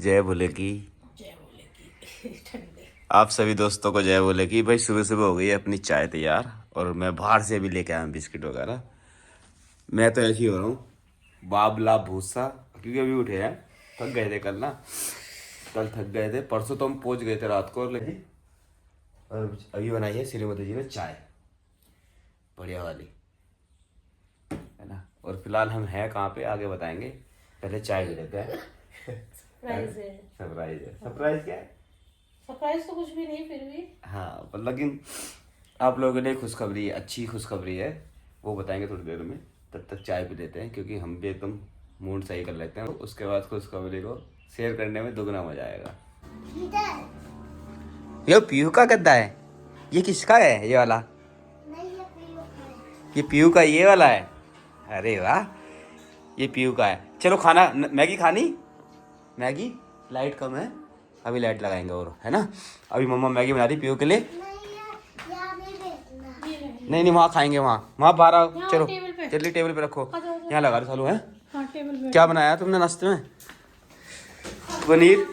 जय भोले की। जय बोले की ठंडे। आप सभी दोस्तों को जय भोले की। भाई सुबह सुबह हो गई है अपनी चाय तैयार और मैं बाहर से भी लेके आया हूँ बिस्किट वगैरह। मैं तो ऐसे ही हो रहा हूँ बाबला भूसा, क्योंकि अभी उठे हैं, थक गए थे कल ना। कल थक गए थे, परसों तो हम पहुँच गए थे रात को। और अभी बनाई है श्रीमती जी ने चाय बढ़िया वाली, है ना। और फिलहाल हम हैं कहाँ पे आगे बताएंगे, पहले चाय भी लेते हैं। सरप्राइज है। सरप्राइज है। सरप्राइज क्या है? सरप्राइज तो कुछ भी नहीं, फिर भी हाँ पर लेकिन आप लोगों के लिए खुशखबरी है, अच्छी खुशखबरी है, वो बताएंगे थोड़ी देर में। तब तक चाय पी लेते हैं क्योंकि हम भी एकदम मूड सही कर लेते हैं, उसके बाद खुशखबरी को शेयर करने में दुगना मजा आएगा। ये पीयू का गद्दा है। ये किसका है ये वाला? ये पीयू का ये वाला है। अरे वाह, ये पीयू का है। चलो खाना मैगी खानी। मैगी लाइट कम है, अभी लाइट लगाएंगे और, है ना। अभी मम्मा मैगी बना रही पीयू के लिए। नहीं नहीं, वहाँ खाएंगे, वहाँ वहाँ बाहर आओ। चलो जल्दी टेबल पे रखो, यहाँ लगा दो चालू है। हाँ, टेबल पे। क्या बनाया तुमने नाश्ते में? पनीर।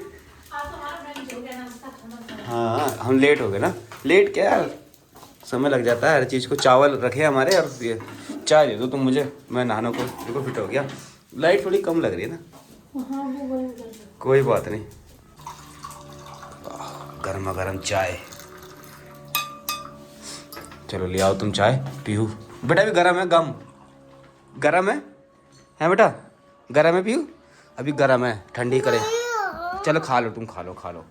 हाँ हम लेट हो गए ना। लेट क्या यार, समय लग जाता है हर चीज़ को। चावल रखे हमारे और ये चाय दे दो तुम मुझे, मैं नहाने को देखो फिट हो गया। लाइट थोड़ी कम लग रही है ना। हाँ, वो बंद कर दो। कोई बात नहीं। गर्मा गर्म चाय। चलो ले आओ तुम चाय पीहू। बेटा अभी गर्म है, गम गर्म है बेटा, गर्म है पीहू, अभी गर्म है, ठंडी करे। चलो खा लो, तुम खा लो खा लो।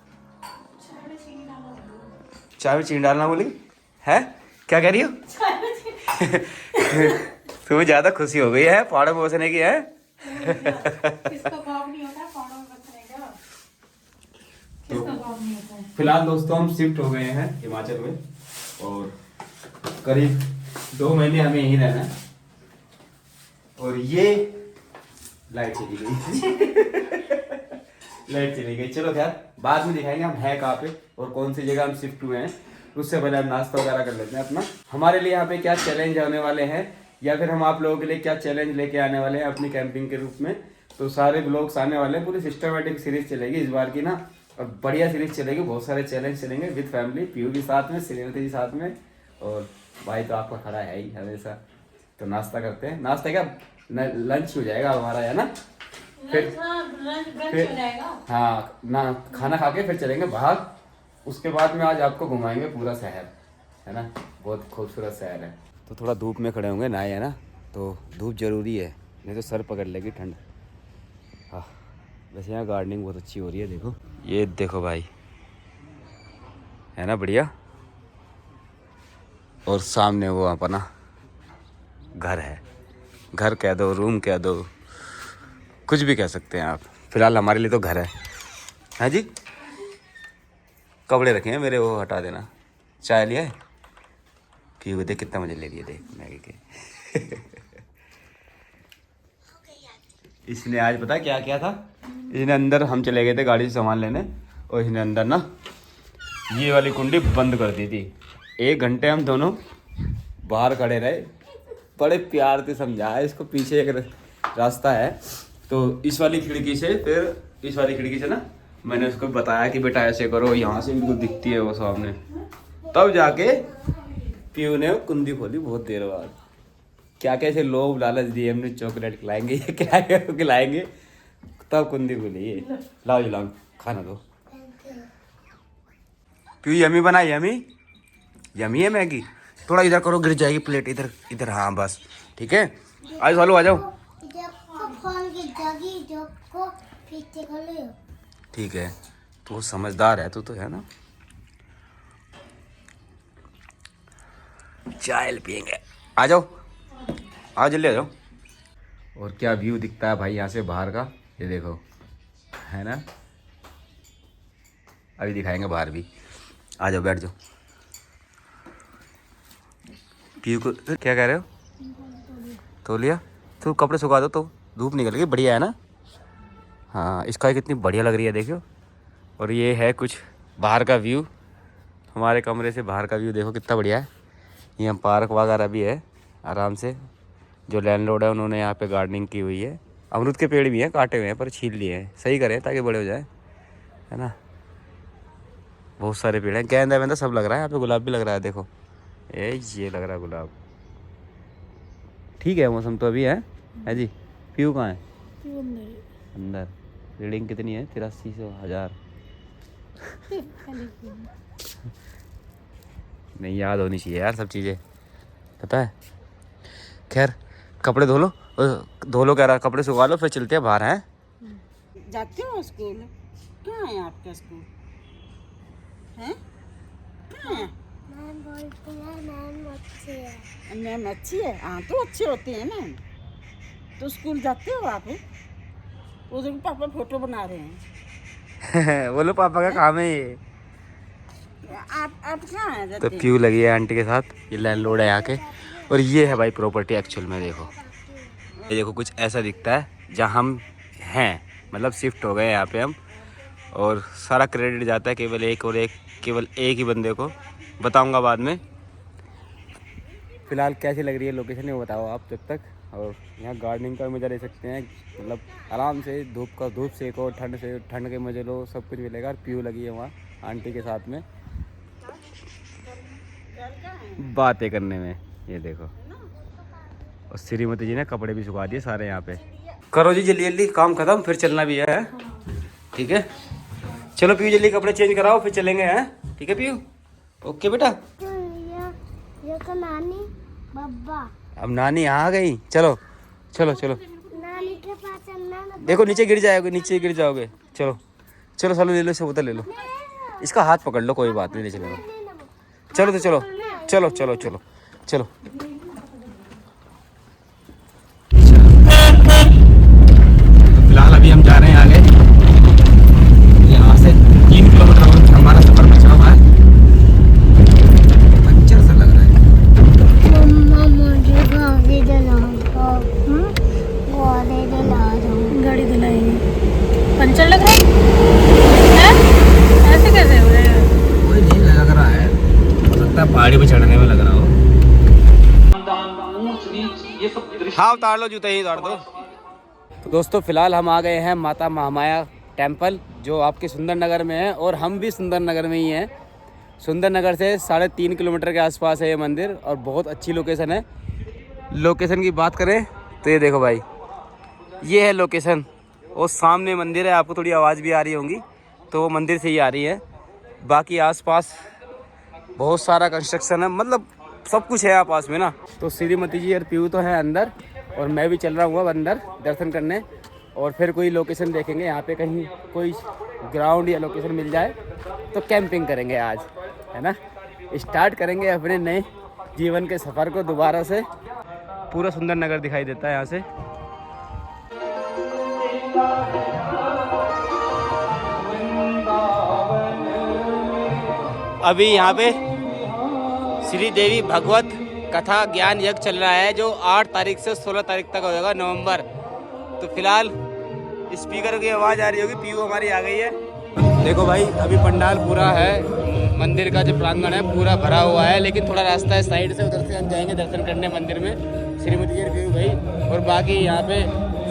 चाय में चीनी डालना बोली है? क्या कह रही हो? तुम्हें ज़्यादा खुशी हो गई है पहाड़ों में बसने की, है? किसको काम नहीं होता पहाड़ों में बसने का? किसको काम नहीं होता है? फिलहाल दोस्तों हम शिफ्ट हो गए हैं हिमाचल में और करीब 2 महीने हमें यहीं रहना है। और ये लाइट चली गई। लाइट चली गई। चलो खैर बाद में दिखाएंगे हम हैं कहाँ पे और कौन सी जगह हम शिफ्ट हुए हैं। उससे पहले हम नाश्ता वगैरह कर लेते हैं अपना। हमारे लिए यहाँ पे क्या चैलेंज आने वाले हैं या फिर हम आप लोगों के लिए क्या चैलेंज लेके आने वाले हैं अपनी कैंपिंग के रूप में, तो सारे ब्लॉग्स आने वाले हैं। पूरी सिस्टमेटिक सीरीज चलेगी इस बार की ना, और बढ़िया सीरीज चलेगी। बहुत सारे चैलेंज चलेंगे विद फैमिली, पीयू भी साथ में, श्रीमती जी साथ में, और भाई तो आपका खड़ा है ही हमेशा। तो नाश्ता करते हैं। नाश्ता क्या लंच हो जाएगा हमारा, है ना। फिर ब्रंच हो जाएगा। हाँ ना, खाना खा के फिर चलेंगे बाहर। उसके बाद में आज आपको घुमाएंगे पूरा शहर, है ना। बहुत खूबसूरत शहर है। तो थोड़ा धूप में खड़े होंगे नहाए, है ना, तो धूप जरूरी है, नहीं तो सर पकड़ लेगी ठंड। हाँ वैसे यहाँ गार्डनिंग बहुत अच्छी हो रही है, देखो ये देखो भाई, है ना बढ़िया। और सामने वो अपना घर है, घर कह दो, रूम कह दो, कुछ भी कह सकते हैं आप। फिलहाल हमारे लिए तो घर है जी। कपड़े रखे हैं मेरे, वो हटा देना। चाय लिया है कि देख कितना मजे ले रही है, देख मैगी के। इसने आज पता क्या किया था, इसने अंदर, हम चले गए थे गाड़ी से सामान लेने और इसने अंदर ना ये वाली कुंडी बंद कर दी थी। 1 घंटे हम दोनों बाहर खड़े रहे, बड़े प्यार से समझाया इसको। पीछे एक रास्ता है तो इस वाली खिड़की से, फिर इस वाली खिड़की से ना मैंने उसको बताया कि बेटा ऐसे करो, यहाँ से इनको दिखती है वो सामने। तब जाके पीयू ने कुंडी खोली बहुत देर बाद। क्या कैसे लोभ लालच दिए हमने, चॉकलेट खिलाएंगे ये क्या खिलाएंगे, तब कुंडी खोली ये। लाओ जी लाओ, खाना दो। पीयू यमी बना, यमी यमी है मैगी। थोड़ा इधर करो, गिर जाएगी प्लेट, इधर इधर, हाँ बस ठीक है। आज सालू आ जाओ। ठीक है, तो समझदार है तू तो, है ना। चाय पियेंगे, आ जाओ, आओ जल्दी आ जाओ। और क्या व्यू दिखता है भाई यहाँ से बाहर का, ये देखो, है ना। अभी दिखाएंगे बाहर भी, आ जाओ बैठ जाओ। पीयू को क्या कह रहे हो? तो लिया तो कपड़े सुखा दो, तो धूप निकल गई, बढ़िया है ना। हाँ इसका कितनी बढ़िया लग रही है देखो। और ये है कुछ बाहर का व्यू, हमारे कमरे से बाहर का व्यू देखो कितना बढ़िया है। यहाँ पार्क वगैरह भी है आराम से। जो लैंडलॉर्ड है उन्होंने यहाँ पे गार्डनिंग की हुई है। अमरूद के पेड़ भी हैं, काटे हुए हैं पर छील लिए हैं, सही करें ताकि बड़े हो जाए। है ना। बहुत सारे पेड़ हैं, गेंदा वेंदा सब लग रहा है यहाँ पे, गुलाब भी लग रहा है देखो, ये लग रहा है गुलाब। ठीक है मौसम तो अभी है जी। पीयू कहाँ है? अंदर। रीडिंग कितनी है? 83,000। नहीं याद होनी चाहिए यार सब चीज़ें, पता है। खैर कपड़े धो लो, कह रहा, कपड़े सुखा लो, फिर चलते हैं बाहर। हैं जाते हो स्कूल? कहाँ है आपका स्कूल? हैं? कहाँ है? मैम अच्छी है। हाँ तो अच्छे होते हैं मैम। तो स्कूल जाते हो आप? वो देखो पापा फोटो बना रहे हैं। बोलो पापा का काम है ये। आप कहाँ हैं? तो पीयू लगी है आंटी के साथ, ये लैंडलॉर्ड है यहाँ के। और ये है भाई प्रॉपर्टी एक्चुअल में, देखो ये देखो कुछ ऐसा दिखता है जहाँ हम हैं, मतलब शिफ्ट हो गए यहाँ पे हम। और सारा क्रेडिट जाता है केवल एक ही बंदे को, बताऊंगा बाद में। फ़िलहाल कैसी लग रही है लोकेशन ये बताओ आप जब तक। और यहाँ गार्डनिंग का मज़ा ले सकते हैं, मतलब आराम से धूप सेको, ठंड के मज़े लो, सब कुछ मिलेगा। और पीयू लगी है वहाँ आंटी के साथ में बातें करने में, ये देखो। और श्रीमती जी ने कपड़े भी सुखा दिए सारे यहाँ पे। करो जी जल्दी जल्दी काम खत्म, फिर चलना भी है। ठीक है चलो पीयू जल्दी कपड़े चेंज कराओ, फिर चलेंगे। हैं ठीक है पीयू? ओके बेटा। नानी बब्बा, अब नानी यहाँ आ गई, चलो चलो चलो। नानी के पास चलना ना। देखो नीचे गिर जाओगे। चलो चलो चलो, ले लो इसे, बोतल ले लो, इसका हाथ पकड़ लो, कोई बात नहीं, ले चलो। चलो तो चलो चलो चलो चलो चलो। फिलहाल अभी हम जा रहे हैं आगे, यहाँ से 3 किलोमीटर हमारा सफर बचा हुआ है। पंचर सा लग रहा है। मम्मा मुझे गाड़ी दिला दो। गाड़ी दिलाएंगे। पंचर लग रहा है? ऐसे कैसे हो रहा है? कोई नहीं लग रहा है, हो सकता है पहाड़ी पे चढ़ने में लग रहा हो। हाँ उतार लो जूते, ही उतार दो। तो दोस्तों फिलहाल हम आ गए हैं माता महामाया टेम्पल, जो आपके सुंदरनगर में है, और हम भी सुंदरनगर में ही हैं। सुंदरनगर से 3.5 किलोमीटर के आसपास है ये मंदिर, और बहुत अच्छी लोकेशन है। लोकेशन की बात करें तो ये देखो भाई, ये है लोकेशन, और सामने मंदिर है। आपको थोड़ी आवाज़ भी आ रही होंगी, तो वो मंदिर से ही आ रही है। बाकी आसपास बहुत सारा कंस्ट्रक्शन है, मतलब सब कुछ है आसपास में ना। तो श्रीमती जी और पीयू तो है अंदर, और मैं भी चल रहा हूँ अब अंदर दर्शन करने। और फिर कोई लोकेशन देखेंगे यहाँ पे, कहीं कोई ग्राउंड या लोकेशन मिल जाए तो कैंपिंग करेंगे आज, है ना। स्टार्ट करेंगे अपने नए जीवन के सफ़र को दोबारा से। पूरा सुंदरनगर दिखाई देता है यहाँ से। अभी यहाँ पे श्री देवी भगवत कथा ज्ञान यज्ञ चल रहा है, जो 8 तारीख से 16 तारीख तक होगा, नवंबर। तो फिलहाल स्पीकर की आवाज़ आ रही होगी, पीयू हमारी आ गई है। देखो भाई अभी पंडाल पूरा है, मंदिर का जो प्रांगण है पूरा भरा हुआ है, लेकिन थोड़ा रास्ता है साइड से, उधर से हम जाएंगे दर्शन करने मंदिर में, श्रीमती जी पीयू भाई। और बाकी यहाँ पे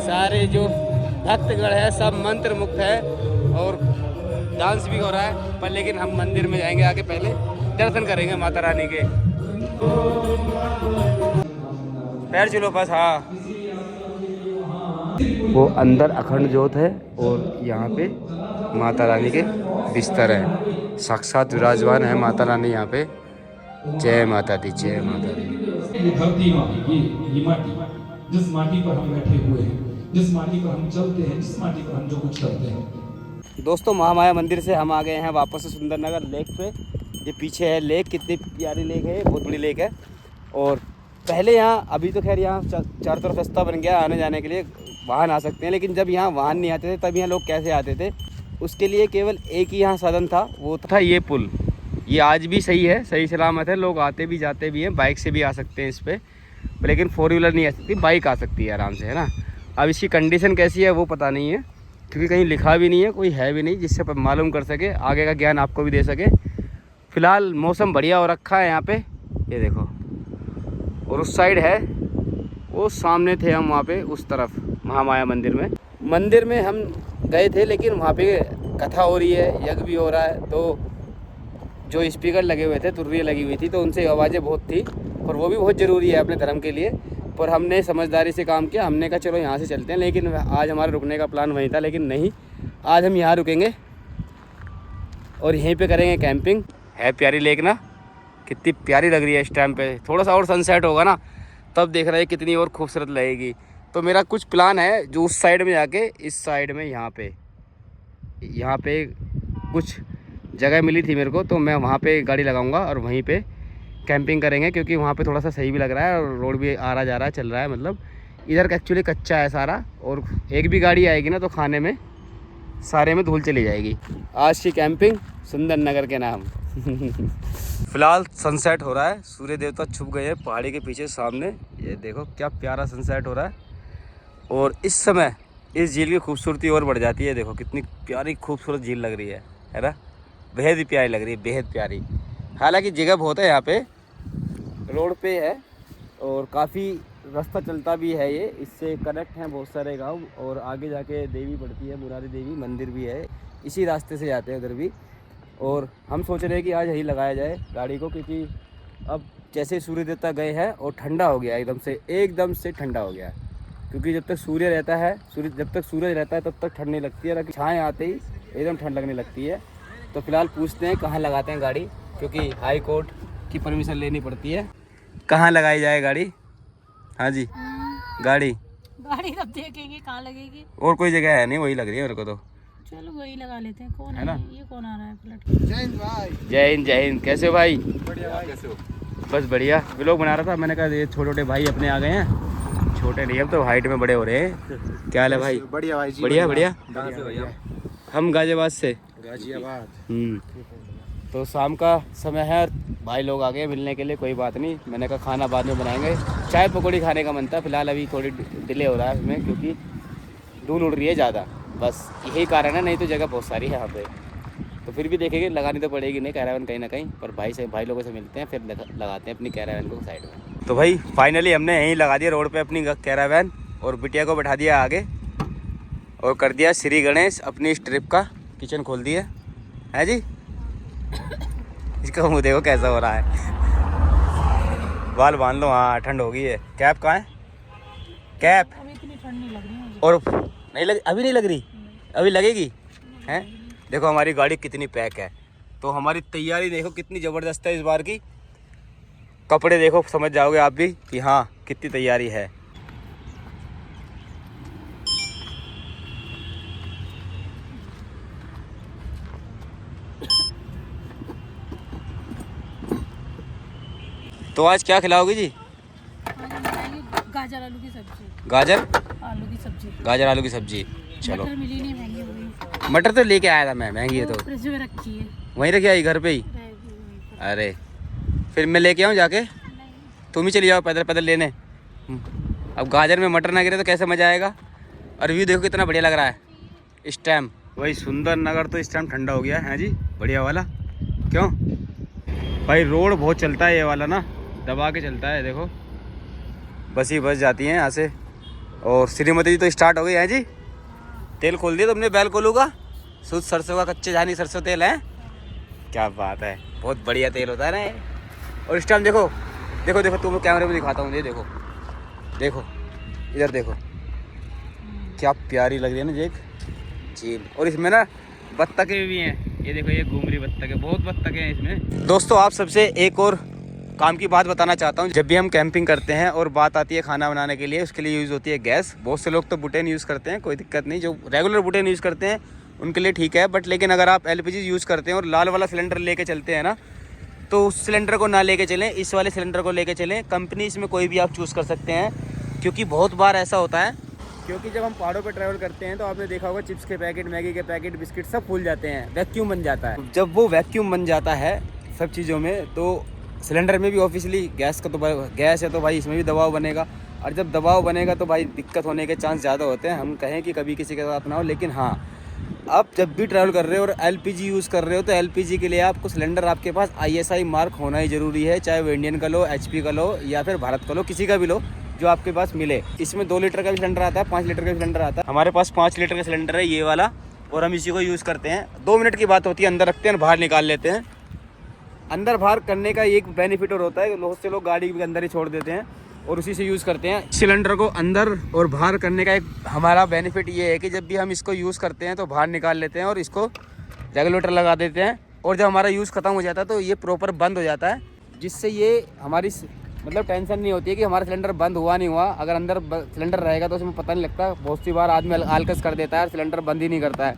सारे जो भक्तगण है सब मंत्र मुक्त है, और डांस भी हो रहा है, पर लेकिन हम मंदिर में जाएंगे आगे, पहले दर्शन करेंगे माता रानी के। पैर चलो बस। हाँ वो अंदर अखंड ज्योत है, और यहाँ पे माता रानी के बिस्तर है, साक्षात विराजमान है माता रानी यहाँ पे। जय माता दी, जय माता दी। ये धरती माटी, ये माटी, जिस माटी पर हम बैठे हुए हैं, जिस माटी पर हम चलते हैं, जिस माटी पर हम जो कुछ करते हैं। दोस्तों महामाया मंदिर से हम आ गए हैं वापस से सुंदरनगर लेक पे। ये पीछे है लेक, कितनी प्यारी लेक है, बहुत बड़ी लेक है। और पहले यहाँ, अभी तो खैर यहाँ चारों तरफ रास्ता बन गया, आने जाने के लिए वाहन आ सकते हैं, लेकिन जब यहाँ वाहन नहीं आते थे तब यहाँ लोग कैसे आते थे? उसके लिए केवल एक ही यहाँ साधन था, वो था ये पुल। ये आज भी सही है, सही सलामत है, लोग आते भी जाते भी हैं, बाइक से भी आ सकते हैं इस पर, लेकिन 4 व्हीलर नहीं आ सकती, बाइक आ सकती है आराम से, है ना। अब इसकी कंडीशन कैसी है वो पता नहीं है, क्योंकि कहीं लिखा भी नहीं है, कोई है भी नहीं जिससे मालूम कर सके, आगे का ज्ञान आपको भी दे सके। फ़िलहाल मौसम बढ़िया हो रखा है यहाँ पे, ये देखो। और उस साइड है, वो सामने थे हम वहाँ पे उस तरफ महामाया मंदिर में हम गए थे, लेकिन वहाँ पे कथा हो रही है, यज्ञ भी हो रहा है, तो जो स्पीकर लगे हुए थे, तुर्रियाँ लगी हुई थी, तो उनसे आवाज़ें बहुत थी, पर वो भी बहुत ज़रूरी है अपने धर्म के लिए। पर हमने समझदारी से काम किया, हमने कहा चलो यहाँ से चलते हैं, लेकिन आज हमारा रुकने का प्लान वहीं था, लेकिन नहीं, आज हम यहाँ रुकेंगे और यहीं पे करेंगे कैंपिंग। है प्यारी लेक ना, कितनी प्यारी लग रही है इस टाइम पे। थोड़ा सा और सनसेट होगा ना तब देख रहे हैं कितनी और खूबसूरत लगेगी। तो मेरा कुछ प्लान है जो उस साइड में जाके इस साइड में यहाँ पे कुछ जगह मिली थी मेरे को, तो मैं वहाँ पे गाड़ी लगाऊंगा और वहीं पे कैंपिंग करेंगे, क्योंकि वहाँ पे थोड़ा सा सही भी लग रहा है और रोड भी आ रहा जा रहा है, चल रहा है। मतलब इधर एक्चुअली कच्चा है सारा, और एक भी गाड़ी आएगी ना तो खाने में सारे में धूल चली जाएगी। आज की कैंपिंग सुंदर नगर के नाम। फिलहाल सनसेट हो रहा है, सूर्य देवता छुप गए हैं पहाड़ी के पीछे सामने। ये देखो क्या प्यारा सनसेट हो रहा है, और इस समय इस झील की खूबसूरती और बढ़ जाती है। देखो कितनी प्यारी खूबसूरत झील लग रही है ना, बेहद ही प्यारी लग रही है, बेहद प्यारी। हालांकि जगह बहुत है यहाँ पे, रोड पे है और काफ़ी रास्ता चलता भी है, ये इससे कनेक्ट हैं बहुत सारे गांव, और आगे जाके देवी पड़ती है, मुरारी देवी मंदिर भी है, इसी रास्ते से जाते हैं उधर भी। और हम सोच रहे हैं कि आज यही लगाया जाए गाड़ी को, क्योंकि अब जैसे सूर्य देवता गए हैं और ठंडा हो गया एकदम से ठंडा हो गया, क्योंकि जब तक सूर्य रहता है, जब तक सूरज रहता है तब तक ठंड नहीं लगती है, लेकिन छाएँ आते ही एकदम ठंड लगने लगती है। तो फिलहाल पूछते हैं कहाँ लगाते हैं गाड़ी, क्योंकि हाई कोर्ट की परमिशन लेनी पड़ती है। कहाँ लगाई जाए गाड़ी? हाँ जी, गाड़ी तब देखेंगे कहाँ लगेगी। और कोई जगह है नहीं, वही लग रही है मेरे को तो। चलो वही लगा लेते हैं। कौन है ना? ये कौन आ रहा है पलट? जय हिंद जय हिंद। कैसे हो भाई? बढ़िया भाई, कैसे हो? बस बढ़िया। व्लॉग बना रहा था, मैंने कहा ये छोटे छोटे भाई अपने आ गए हैं, छोटे नहीं अब तो हाइट में बड़े हो रहे हैं। क्या हाल है भाई? बढ़िया भाई जी, बढ़िया बढ़िया। कहाँ से भैया? हम गाजियाबाद से। गाजियाबाद। तो शाम का समय है, भाई लोग आ गए मिलने के लिए, कोई बात नहीं। मैंने कहा खाना बाद में बनाएंगे, चाय पकौड़ी खाने का मन था। फिलहाल अभी थोड़ी डिले हो रहा है इसमें, क्योंकि धूल उड़ रही है ज़्यादा, बस यही कारण है, नहीं तो जगह बहुत सारी है यहाँ पे। तो फिर भी देखेंगे, लगानी तो पड़ेगी नहीं कैरावन कहीं ना कहीं, पर भाई लोगों से मिलते हैं, फिर लगाते हैं अपनी कैरावन को साइड में। तो भाई फाइनली हमने यहीं लगा दिया रोड पे अपनी कैरावन, और बिटिया को बैठा दिया आगे, और कर दिया श्री गणेश अपनी इस ट्रिप का किचन खोल दिया है जी। इसका मुँह देखो कैसा हो रहा है, बाल बांध लो। हाँ ठंड हो गई है। कैप कहाँ है? कैप अभी इतनी ठंड नहीं लग रही मुझे। और नहीं लग, अभी नहीं लग रही, अभी लगेगी हैं। देखो हमारी गाड़ी कितनी पैक है, तो हमारी तैयारी देखो कितनी ज़बरदस्त है इस बार की। कपड़े देखो, समझ जाओगे आप भी कि हाँ कितनी तैयारी है। तो आज क्या खिलाओगी जी? गाजर आलू की सब्जी। गाजर आलू की सब्जी। गाजर आलू की सब्जी। चलो, मटर मिली नहीं, महंगी हो गई। मटर तो लेके आया था मैं, महंगी है तो फ्रिज में रखी है। वहीं रखी आई घर पे ही। अरे फिर मैं लेके आऊँ जाके? तुम ही चली जाओ पैदल पैदल लेने। अब गाजर में मटर ना गिरे तो कैसे मज़ा आएगा। और व्यू देखो कितना बढ़िया लग रहा है इस टाइम। वही सुंदर नगर तो इस टाइम ठंडा हो गया है जी, बढ़िया वाला। क्यों भाई? रोड बहुत चलता है ये वाला ना, दबा के चलता है। देखो बस ही बस जाती हैं यहाँ से। और श्रीमती जी तो स्टार्ट हो गई है जी। तेल खोल दिया तुमने बैल कोलू का, शुद्ध सरसों का, कच्चे झानी सरसों तेल है। क्या बात है, बहुत बढ़िया तेल होता है ना ये। और इस टाइम देखो देखो देखो, तुम कैमरे में दिखाता हूँ, ये देखो देखो इधर देखो, क्या प्यारी लग रही है ना ये झील। और इसमें ना बत्तखें भी हैं, ये देखो, ये घूम रही बत्तखें, बहुत बत्तखें हैं इसमें। दोस्तों आप सबसे एक और काम की बात बताना चाहता हूँ। जब भी हम कैंपिंग करते हैं और बात आती है खाना बनाने के लिए, उसके लिए यूज़ होती है गैस। बहुत से लोग तो बुटेन यूज़ करते हैं, कोई दिक्कत नहीं। जो रेगुलर बुटेन यूज़ करते हैं उनके लिए ठीक है, बट लेकिन अगर आप LPG यूज़ करते हैं और लाल वाला सिलेंडर लेके चलते हैं ना, तो उस सिलेंडर को ना लेके चलें, इस वाले सिलेंडर को लेके चलें। कंपनी इसमें कोई भी आप चूज़ कर सकते हैं, क्योंकि बहुत बार ऐसा होता है, क्योंकि जब हम पहाड़ों पर ट्रैवल करते हैं तो आपने देखा होगा चिप्स के पैकेट, मैगी के पैकेट, बिस्किट सब फूल जाते हैं, वैक्यूम बन जाता है। जब वो वैक्यूम बन जाता है सब चीज़ों में, तो सिलेंडर में भी ऑब्वियसली गैस का तो गैस है, तो भाई इसमें भी दबाव बनेगा। और जब दबाव बनेगा तो भाई दिक्कत होने के चांस ज़्यादा होते हैं। हम कहें कि कभी किसी के साथ ना हो, लेकिन हाँ आप जब भी ट्रैवल कर रहे हो और LPG यूज़ कर रहे हो, तो LPG के लिए आपको सिलेंडर आपके पास ISI मार्क होना ही ज़रूरी है। चाहे वो इंडियन का लो, HP का लो, या फिर भारत का लो, किसी का भी लो, जो आपके पास मिले। इसमें 2 लीटर का भी सिलेंडर आता है, 5 लीटर का भी सिलेंडर आता है। हमारे पास 5 लीटर का सिलेंडर है ये वाला, और हम इसी को यूज़ करते हैं। 2 मिनट की बात होती है, अंदर रखते हैं, बाहर निकाल लेते हैं। अंदर बाहर करने का एक बेनिफिट और होता है, बहुत से लोग गाड़ी के अंदर ही छोड़ देते हैं और उसी से यूज़ करते हैं। सिलेंडर को अंदर और बाहर करने का एक हमारा बेनिफिट ये है कि जब भी हम इसको यूज़ करते हैं तो बाहर निकाल लेते हैं और इसको रेगुलेटर लगा देते हैं, और जब हमारा यूज़ ख़त्म हो जाता है तो ये प्रॉपर बंद हो जाता है, जिससे ये हमारी मतलब टेंशन नहीं होती है कि हमारा सिलेंडर बंद हुआ नहीं हुआ। अगर अंदर सिलेंडर रहेगा तो उसमें पता नहीं लगता। बहुत सी बार आदमी आलकस कर देता है, सिलेंडर बंद ही नहीं करता है,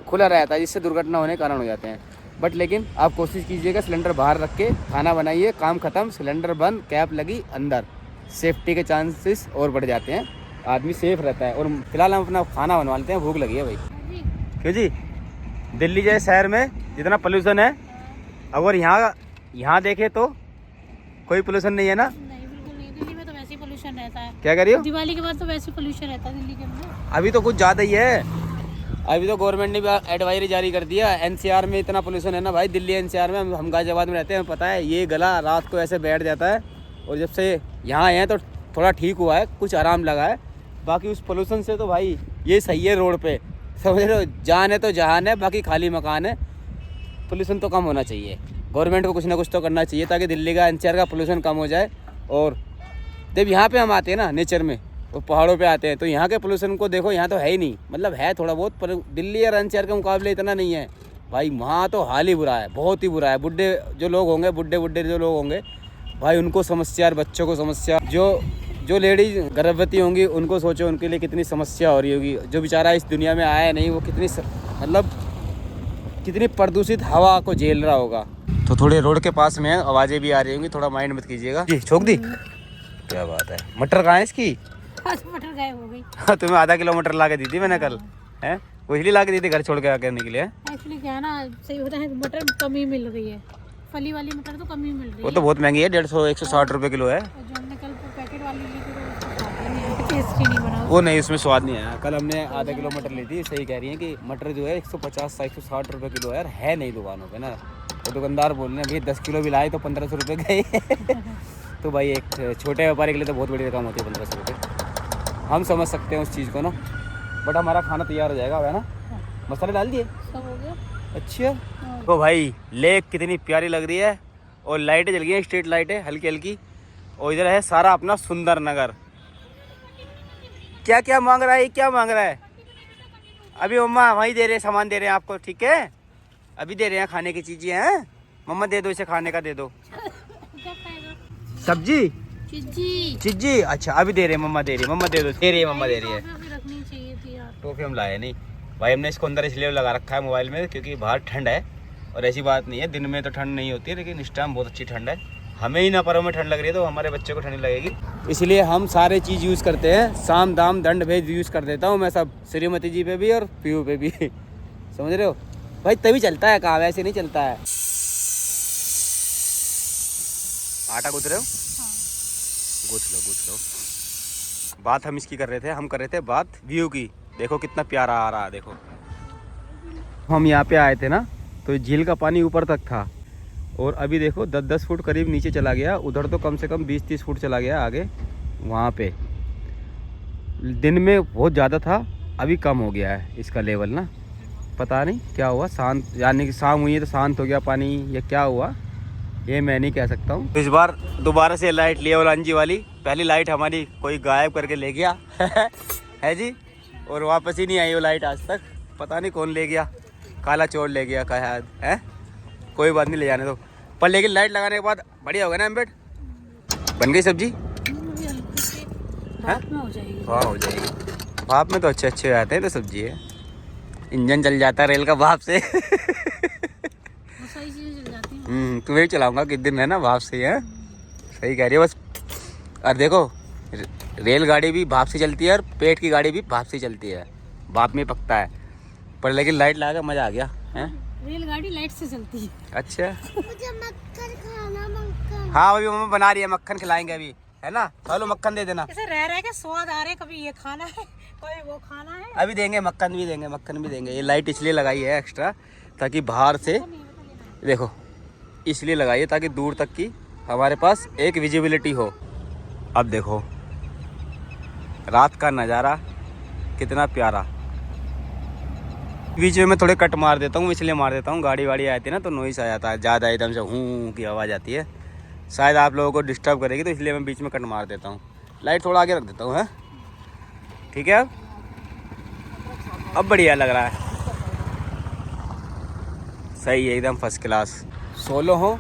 खुला रहता है, जिससे दुर्घटना होने के कारण हो जाते हैं। बट लेकिन आप कोशिश कीजिएगा सिलेंडर बाहर रख के खाना बनाइए, काम ख़त्म, सिलेंडर बंद, कैप लगी, अंदर, सेफ्टी के चांसेस और बढ़ जाते हैं, आदमी सेफ रहता है। और फिलहाल हम अपना खाना बनवा लेते हैं, भूख लगी है भाई। क्यों जी, दिल्ली जैसे शहर में जितना पोल्यूशन है, अगर यहाँ देखे तो कोई पोल्यूशन नहीं है ना? नहीं, बिल्कुल नहीं। दिल्ली में तो वैसे ही पोल्यूशन रहता है। क्या करियो? दिवाली के बाद तो वैसे ही पोल्यूशन रहता है दिल्ली के अंदर। अभी तो कुछ ज़्यादा ही है। अभी तो गवर्नमेंट ने भी एडवाइजरी जारी कर दिया। एनसीआर में इतना पोल्यूशन है ना भाई, दिल्ली एनसीआर में, हम गाजियाबाद में रहते हैं, पता है, ये गला रात को ऐसे बैठ जाता है। और जब से यहाँ आए हैं तो थोड़ा ठीक हुआ है, कुछ आराम लगा है। बाकी उस पोल्यूशन से तो भाई ये सही है, रोड पे समझ रहे हो, जान है तो जहान है, बाकी खाली मकान है। पोल्यूशन तो कम होना चाहिए, गवर्नमेंट को कुछ ना कुछ तो करना चाहिए ताकि दिल्ली का एनसीआर का पोल्यूशन कम हो जाए। और जब यहाँ पे हम आते हैं ना नेचर में, और पहाड़ों पे आते हैं, तो यहाँ के पोल्यूशन को देखो, यहाँ तो है ही नहीं, मतलब है थोड़ा बहुत, पर दिल्ली और एनसीआर के मुकाबले इतना नहीं है भाई। वहाँ तो हाल ही बुरा है, बहुत ही बुरा है। बुढ़े जो लोग होंगे, बुढ़े जो लोग होंगे भाई, उनको समस्या, और बच्चों को समस्या, जो लेडीज गर्भवती होंगी उनको सोचो, उनके लिए कितनी समस्या हो रही होगी। जो बेचारा इस दुनिया में आया नहीं, वो कितनी प्रदूषित हवा को झेल रहा होगा। तो थोड़े रोड के पास में आवाज़ें भी आ रही होंगी, थोड़ा माइंड मत कीजिएगा जी। छोक दी, क्या बात है। मटर कहाँ है इसकी? मटर गायब हो गई। तुम्हें आधा किलो मटर ला के दी थी मैंने कल, है वो इसलिए ला के दी थी घर छोड़ के करने के लिए। एक्चुअली क्या है ना, सही होता है, मटर कम ही मिल रही है, फली वाली मटर तो कम ही मिल रही है। वो तो बहुत महंगी है, 150-160 रुपये किलो है। और जो हमने कल पैकेट वाली ली थी तो उसका स्वाद नहीं आया, टेस्टी नहीं बना। वो नहीं, उसमें स्वाद नहीं आया। कल हमने आधा किलो मटर ली थी। सही कह रही है कि मटर जो है 150-160 रुपये किलो यार, है नहीं दुकानों पे ना। तो दुकानदार बोल रहे हैं भाई 10 किलो भी लाए तो 1500 रुपये गए। तो भाई एक छोटे व्यापारी के लिए तो बहुत बड़ी रकम होती है 1500 रुपये। हम समझ सकते हैं उस चीज़ को ना। बट हमारा खाना तैयार हो जाएगा, है ना? मसाले डाल दिए, सब हो गया। अच्छा। तो भाई लेक कितनी प्यारी लग रही है, और लाइटें जल गई हैं, स्ट्रीट लाइटें हल्की हल्की। और इधर है सारा अपना सुंदर नगर। क्या क्या मांग रहा है, क्या मांग रहा है? अभी मम्मा वहीं दे रहे हैं, सामान दे रहे हैं आपको, ठीक है? अभी दे रहे हैं खाने की चीज़ें हैं। मम्मा दे दो इसे, खाने का दे दो। सब्जी, चिज्जी, अच्छा अभी दे रहे हैं, मम्मा दे रही है, मम्मा दे दो, दे रही है, मम्मा दे रही है। रखनी चाहिए थी यार। टोपी हम लाए नहीं भाई, हमने इसको अंदर इसलिए लगा रखा है मोबाइल में, क्योंकि बाहर ठंड है। और ऐसी बात नहीं है, दिन में तो ठंड नहीं होती है, लेकिन इस टाइम बहुत अच्छी ठंड है। हमें ही ना परों में ठंड लग रही है, तो हमारे बच्चे को ठंड लगेगी। इसलिए हम सारे चीज़ यूज़ करते हैं, साम दाम दंड भेद यूज़ कर देता हूँ मैं सब, श्रीमती जी पे भी और पीयू पे भी। समझ रहे हो भाई, तभी चलता है काम, ऐसे नहीं चलता है। आटा गूंथ रहे हो? गूंथ लो। बात हम इसकी कर रहे थे, हम कर रहे थे बात व्यू की। देखो कितना प्यारा आ रहा है, देखो। हम यहाँ पे आए थे ना, तो झील का पानी ऊपर तक था, और अभी देखो 10-10 फुट करीब नीचे चला गया। उधर तो कम से कम 20-30 फुट चला गया आगे। वहाँ पे दिन में बहुत ज़्यादा था, अभी कम हो गया है इसका लेवल ना। पता नहीं क्या हुआ, शांत, यानी कि शाम हुई है तो शांत हो गया पानी, या क्या हुआ ये मैं नहीं कह सकता हूँ। इस बार दोबारा से लाइट लिया ओलांजी वाली। पहली लाइट हमारी कोई गायब करके ले गया है जी, और वापस ही नहीं आई वो लाइट आज तक। पता नहीं कौन ले गया, काला चोर ले गया का है। कोई बात नहीं, ले जाने दो। पर लेकिन लाइट लगाने के बाद बढ़िया हो गया ना एम्बेड? बन गई सब्जी? भाप में हो जाएगी। हाँ हो जाएगी, भाप में तो अच्छे आते हैं तो सब्जी है। इंजन चल जाता है रेल का भाप से। सारी चीजें जल जाती हैं। तुम्हें ही चलाऊंगा किस दिन, है ना, भाप से है। सही कह रही है बस। और देखो रेलगाड़ी भी भाप से चलती है, और पेट की गाड़ी भी भाप से चलती है, भाप में पकता है। पर लेकिन लाइट लगा के मज़ा आ गया है। रेलगाड़ी लाइट से चलती है। अच्छा, मुझे मक्खन खाना, मक्खन। हाँ अभी मम्मा बना रही है, मक्खन खिलाएंगे अभी, है ना? चलो मक्खन दे देना। ऐसे रह के स्वाद आ रहे, कभी ये खाना है, कभी वो खाना है। अभी देंगे, मक्खन भी देंगे, मक्खन भी देंगे। ये लाइट इसलिए लगाई है एक्स्ट्रा, ताकि बाहर से देखो, इसलिए लगाई है ताकि दूर तक की हमारे पास एक विजिबिलिटी हो। अब देखो रात का नज़ारा कितना प्यारा, बीच में मैं थोड़े कट मार देता हूँ, इसलिए मार देता हूँ, गाड़ी वाड़ी आती है ना तो नॉइस आ जाता है ज़्यादा, एकदम से हूँ की आवाज़ आती है, शायद आप लोगों को डिस्टर्ब करेगी, तो इसलिए मैं बीच में कट मार देता हूँ। लाइट थोड़ा आगे रख देता हूँ, है ठीक है। अब बढ़िया लग रहा है, सही है एकदम फर्स्ट क्लास। सोलो हो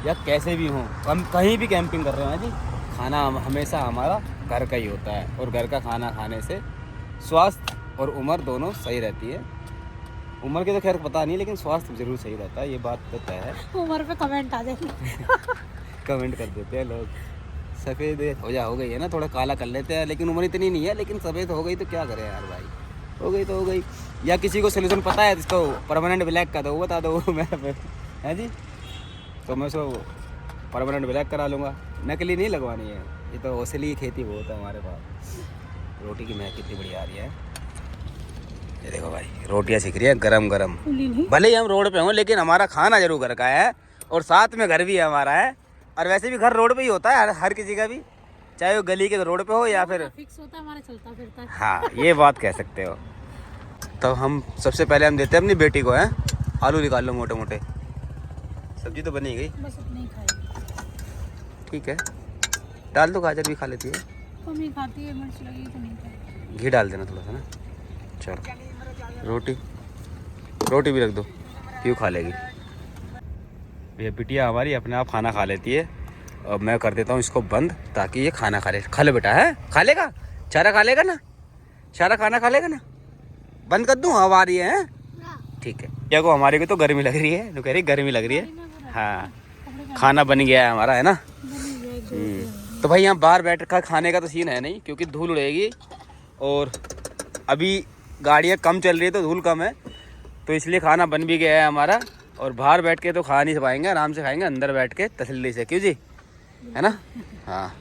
या कैसे भी हो, हम कहीं भी कैंपिंग कर रहे हैं जी, खाना हमेशा हमारा घर का ही होता है, और घर का खाना खाने से स्वास्थ्य और उम्र दोनों सही रहती है। उम्र के तो खैर पता नहीं, लेकिन स्वास्थ्य जरूर सही रहता है, ये बात तो तय है। उम्र पे कमेंट आ जाएगी। कमेंट कर देते हैं लोग, सफ़ेद हो गई है ना, थोड़ा काला कर लेते हैं, लेकिन उम्र इतनी नहीं है, लेकिन सफ़ेद हो गई तो क्या करें यार भाई, हो गई तो हो गई। या किसी को सोल्यूशन पता है इसको परमानेंट ब्लैक का, तो वो बता दो मैं है जी, तो मैं उसको परमानेंट ब्लैक करा लूँगा, नकली नहीं लगवानी है, ये तो असली खेती बहुत है हमारे पास। रोटी की महक कितनी बढ़िया आ रही है, ये देखो भाई रोटियाँ सीख रही है गरम गरम। भले ही हम रोड पे हों, लेकिन हमारा खाना जरूर घर का है, और साथ में घर भी है हमारा है, और वैसे भी घर रोड पे ही होता है हर किसी का भी, चाहे वो गली के रोड पे हो या फिर फिक्स होता है हमारा, चलता फिरता है। हाँ ये बात कह सकते हो। तो हम सबसे पहले हम देते हैं अपनी बेटी को, है आलू निकाल लो मोटे मोटे, सब्जी तो बनी गई, बस उतनी ही खाएगी। ठीक है डाल दो, गाजर भी खा लेती है, कम ही खाती है, मिर्च लगी तो नहीं खाएगी। घी डाल देना थोड़ा सा ना। चलो रोटी भी रख दो, क्यों खा लेगी। ये बिटिया हमारी अपने आप खाना खा लेती है, अब मैं कर देता हूँ इसको बंद, ताकि ये खाना खा ले। खा ले बेटा, है खा लेगा, सारा खा लेगा ना, सारा खाना खा लेगा ना। बंद कर दूँ, हवा आ रही है, ठीक है। क्या को हमारे को तो गर्मी लग रही है, कह रही गर्मी लग रही है। हाँ खाना बन गया है हमारा, है ना। तो भाई यहाँ बाहर बैठ कर खाने का तो सीन है नहीं, क्योंकि धूल उड़ेगी, और अभी गाड़ियाँ कम चल रही है तो धूल कम है, तो इसलिए खाना बन भी गया है हमारा, और बाहर बैठ के तो खा नहीं पाएंगे, आराम से खाएंगे अंदर बैठ के तसल्ली से, क्यों जी, है ना। हाँ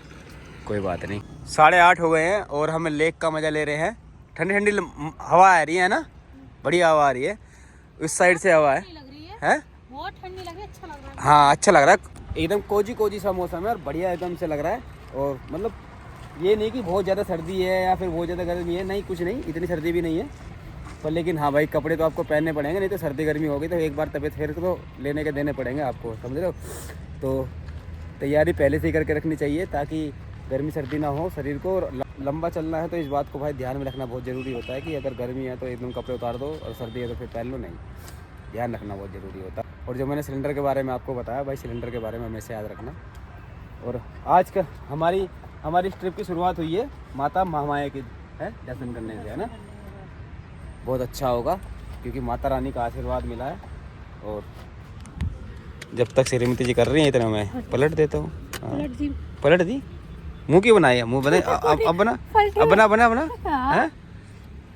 कोई बात नहीं। 8:30 हो गए हैं और हम लेक का मज़ा ले रहे हैं, ठंडी ठंडी हवा आ रही है ना, बढ़िया हवा आ रही है, उस साइड से हवा है, बहुत ठंडी लग रही है, अच्छा लग रहा है। हाँ अच्छा लग रहा है, एकदम कोजी सा मौसम है, और बढ़िया एकदम से लग रहा है। और मतलब ये नहीं कि बहुत ज़्यादा सर्दी है या फिर बहुत ज़्यादा गर्मी है, नहीं कुछ नहीं, इतनी सर्दी भी नहीं है, पर लेकिन हाँ भाई कपड़े तो आपको पहनने पड़ेंगे, नहीं तो सर्दी गर्मी होगी तो एक बार तबीयत फिर तो लेने के देने पड़ेंगे आपको, समझ रहे हो। तो तैयारी पहले से ही करके रखनी चाहिए, ताकि गर्मी सर्दी ना हो शरीर को, और लंबा चलना है तो इस बात को भाई ध्यान में रखना बहुत ज़रूरी होता है, कि अगर गर्मी है तो एकदम कपड़े उतार दो, और सर्दी है तो फिर पहन लो, नहीं, ध्यान रखना बहुत ज़रूरी होता है। और जो मैंने सिलेंडर के बारे में आपको बताया भाई, सिलेंडर के बारे में हमेशा याद रखना। और आज का हमारी इस ट्रिप की शुरुआत हुई है माता महामाया के दर्शन करने से, है ना। बहुत अच्छा होगा, क्योंकि माता रानी का आशीर्वाद मिला है, और जब तक श्रीमती जी कर रही हैं इतना मैं पलट देता हूँ। पलट दी, मुँह क्यों बनाई है, मुँह बने अब बना है,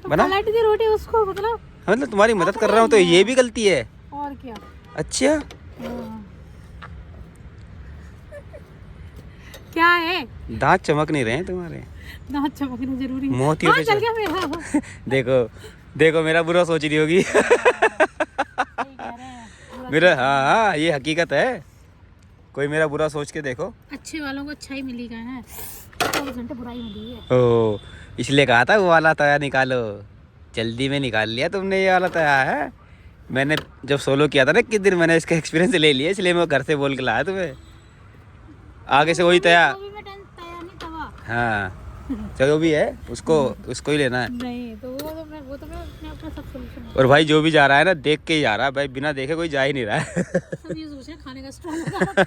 बना पलट दी रोटी उसको, मतलब तुम्हारी मदद कर रहा हूँ तो ये भी गलती है, और क्या। अच्छा क्या है, दांत चमक नहीं रहे हैं तुम्हारे, दांत चमकना जरूरी है। मोतियों हाँ, से चल गया मेरा। देखो मेरा बुरा सोच रही होगी। मेरा हाँ ये हकीकत है, कोई मेरा बुरा सोच के देखो। अच्छे वालों को अच्छाई मिली गए हैं, 24 घंटे बुराई मिली है। ओ इसलिए कहा था वो वाला तया निकालो, जल्दी में निकाल लिया तुमने ये वाला तया है। मैंने जब सोलो किया था ना किस दिन, मैंने इसका एक्सपीरियंस ले लिया, इसलिए मैं घर से बोल के लाया तुम्हें, आगे से वही तया। हाँ जो भी है उसको ही लेना है। नहीं तो वो तो मैं अपने अपना सब सोल्यूशन। और भाई जो भी जा रहा है ना देख के ही जा रहा है भाई, बिना देखे कोई जा ही नहीं रहा है। सब ये सोच रहे हैं खाने का स्टॉल।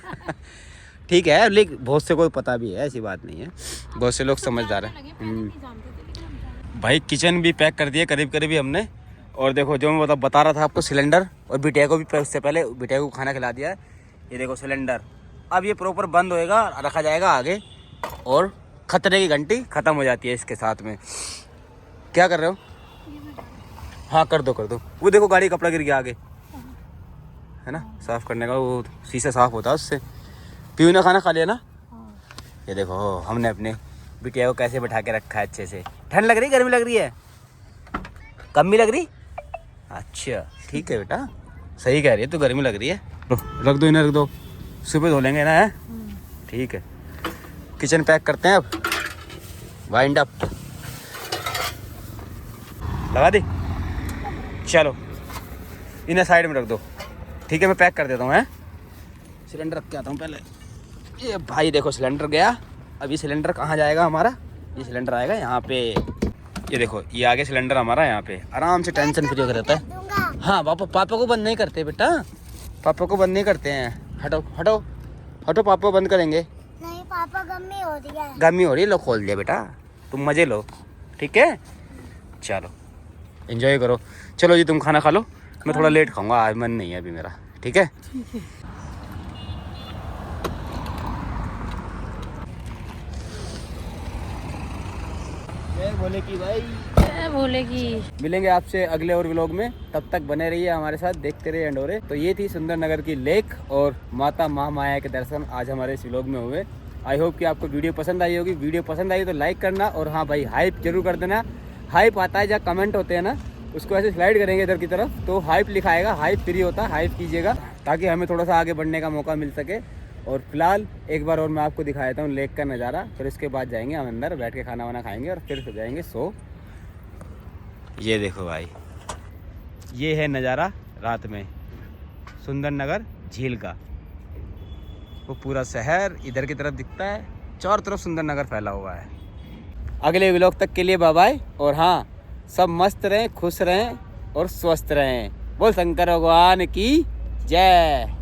ठीक है, लेकिन बहुत से को पता भी है, ऐसी बात नहीं है, बहुत से लोग समझदार हैं। भाई किचन भी पैक कर दिया करीब करीब ही हमने, और देखो जो मैं बता रहा था आपको, सिलेंडर, और बिटिया को भी उससे पहले बिटिया को खाना खिला दिया है। ये देखो सिलेंडर, अब ये प्रॉपर बंद होएगा, रखा जाएगा आगे, और खतरे की घंटी ख़त्म हो जाती है इसके साथ में। क्या कर रहे हो? हाँ कर दो। वो देखो गाड़ी कपड़ा गिर गया आगे, है ना, साफ़ करने का वो शीशा साफ़ होता है उससे। पीयू ने खाना खा लिया ना। ये देखो हमने अपने बिटिया को कैसे बैठा के रखा है अच्छे से। ठंड लग रही, गर्मी लग रही है, कम भी लग रही? अच्छा ठीक है बेटा, सही कह रही है, तो गर्मी लग रही है। रख दो इन्हें, रख दो, सुबह धो लेंगे ना, है ठीक है। किचन पैक करते हैं अब, वाइंड अप लगा दी, चलो इन्हें साइड में रख दो, ठीक है? मैं पैक कर देता हूँ। सिलेंडर रख के आता हूँ पहले। ये भाई देखो सिलेंडर गया। अब ये सिलेंडर कहाँ जाएगा हमारा? ये सिलेंडर आएगा यहाँ पे। ये देखो ये आगे सिलेंडर हमारा यहाँ पे, आराम से टेंशन फ्री होकर रहता है। हाँ पापा को बंद नहीं करते बेटा, पापा को बंद नहीं करते हैं। हटो हटो हटो, पापा को बंद करेंगे। नहीं पापा गम्मी हो रही है। गर्मी हो रही है, लो खोल दिया बेटा, तुम मजे लो, ठीक है? चलो एंजॉय करो। चलो जी तुम खाना खा लो, मैं थोड़ा लेट खाऊंगा, आज मन नहीं है अभी मेरा, ठीक है? बोलेगी भाई, क्या बोलेगी। मिलेंगे आपसे अगले और व्लॉग में, तब तक बने रहिए हमारे साथ, देखते रहिए एंडोरे। तो ये थी सुंदरनगर की लेक और माता महामाया के दर्शन आज हमारे इस व्लॉग में हुए। आई होप कि आपको वीडियो पसंद आई होगी। वीडियो पसंद आई तो लाइक करना, और हाँ भाई हाइप जरूर कर देना। हाइप आता है जहाँ कमेंट होते हैं ना, उसको ऐसे स्लाइड करेंगे इधर की तरफ तो हाइप लिखाएगा, हाइप फ्री होता है, हाइप कीजिएगा ताकि हमें थोड़ा सा आगे बढ़ने का मौका मिल सके। और फिलहाल एक बार और मैं आपको दिखा देता हूँ लेक का नज़ारा, फिर इसके बाद जाएंगे हम अंदर, बैठ के खाना वाना खाएंगे और फिर सो जाएंगे सो। ये देखो भाई, ये है नज़ारा रात में सुंदरनगर झील का। वो पूरा शहर इधर की तरफ दिखता है, चारों तरफ सुंदरनगर फैला हुआ है। अगले व्लॉग तक के लिए बाय बाय। और हाँ, सब मस्त रहें, खुश रहें और स्वस्थ रहें। बोल शंकर भगवान की जय।